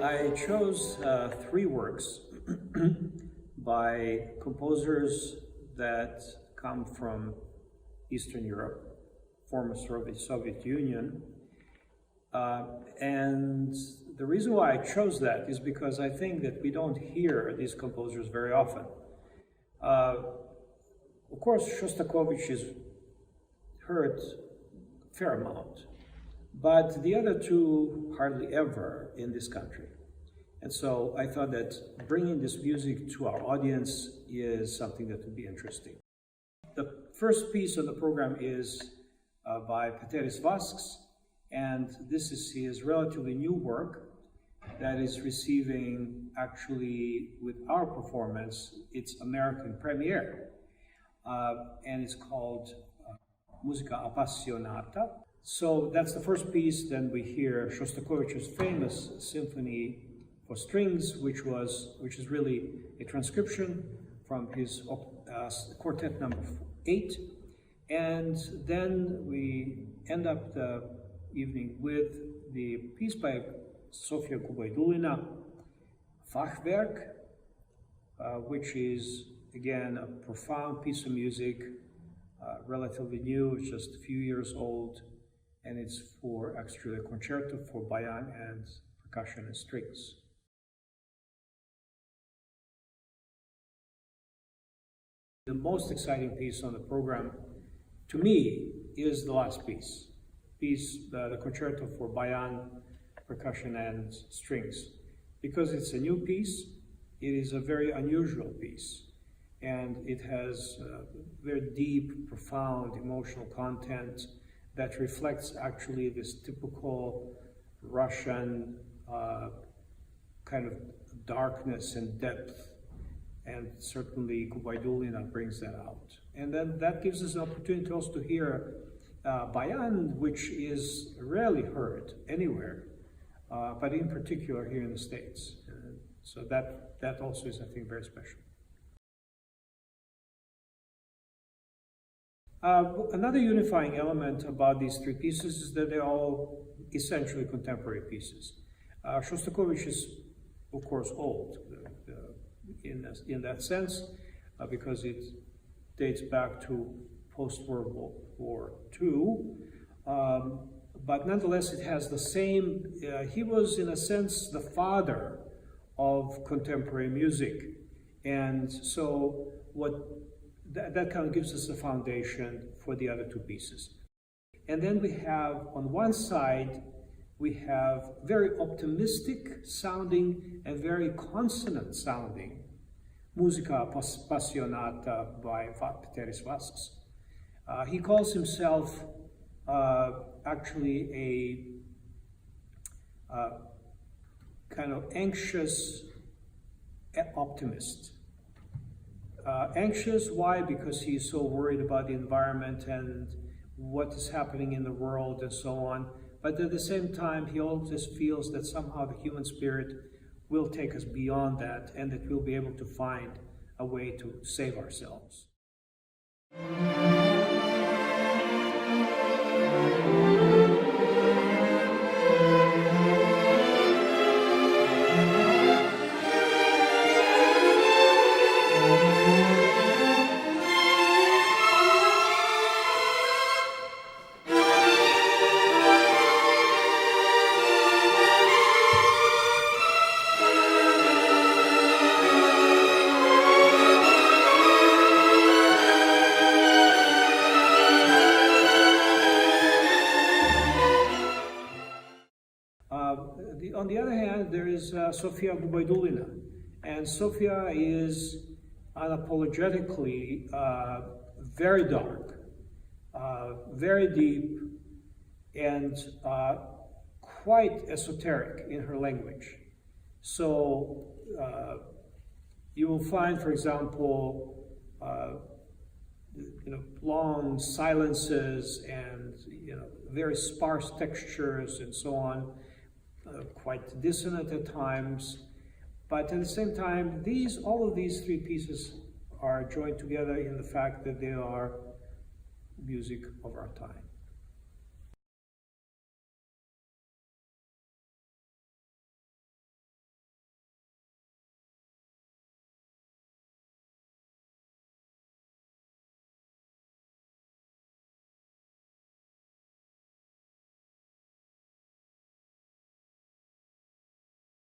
I chose three works by composers that come from Eastern Europe, former Soviet Union. And the reason why I chose that is because I think that we don't hear these composers very often. Of course, Shostakovich is heard a fair amount, but the other two hardly ever in this country. And so I thought that bringing this music to our audience is something that would be interesting. The first piece of the program is by Pēteris Vasks, and this is his relatively new work that is receiving, actually, with our performance, its American premiere. And it's called Musica, Appassionata. So that's the first piece. Then we hear Shostakovich's famous symphony for strings, which is really a transcription from his quartet number 8. And then we end up the evening with the piece by Sofia Gubaidulina, Fachwerk, which is, again, a profound piece of music, relatively new, it's just a few years old, and it's for actually a concerto for bayan and percussion and strings. The most exciting piece on the program, to me, is the last piece. The concerto for bayan, percussion and strings. Because it's a new piece, it is a very unusual piece. And it has very deep, profound emotional content that reflects actually this typical Russian kind of darkness and depth. And certainly Gubaidulina brings that out. And then that gives us an opportunity also to hear bayan, which is rarely heard anywhere, but in particular here in the States. So that also is, I think, very special. Another unifying element about these three pieces is that they're all essentially contemporary pieces. Shostakovich is, of course, old in that sense, because it dates back to post-World War II. But nonetheless, it has the same, he was, in a sense, the father of contemporary music. And so that kind of gives us a foundation for the other two pieces. And then we have, on one side, we have very optimistic sounding and very consonant sounding Musica, Appassionata by Pēteris Vasks. He calls himself actually a kind of anxious optimist. Anxious, why? Because he's so worried about the environment and what is happening in the world and so on. But at the same time, he always feels that somehow the human spirit will take us beyond that and that we'll be able to find a way to save ourselves. On the other hand, there is Sofia Gubaidulina, and Sofia is unapologetically very dark, very deep, and quite esoteric in her language. So you will find, for example, long silences and very sparse textures and so on. Quite dissonant at times, but at the same time, all of these three pieces are joined together in the fact that they are music of our time.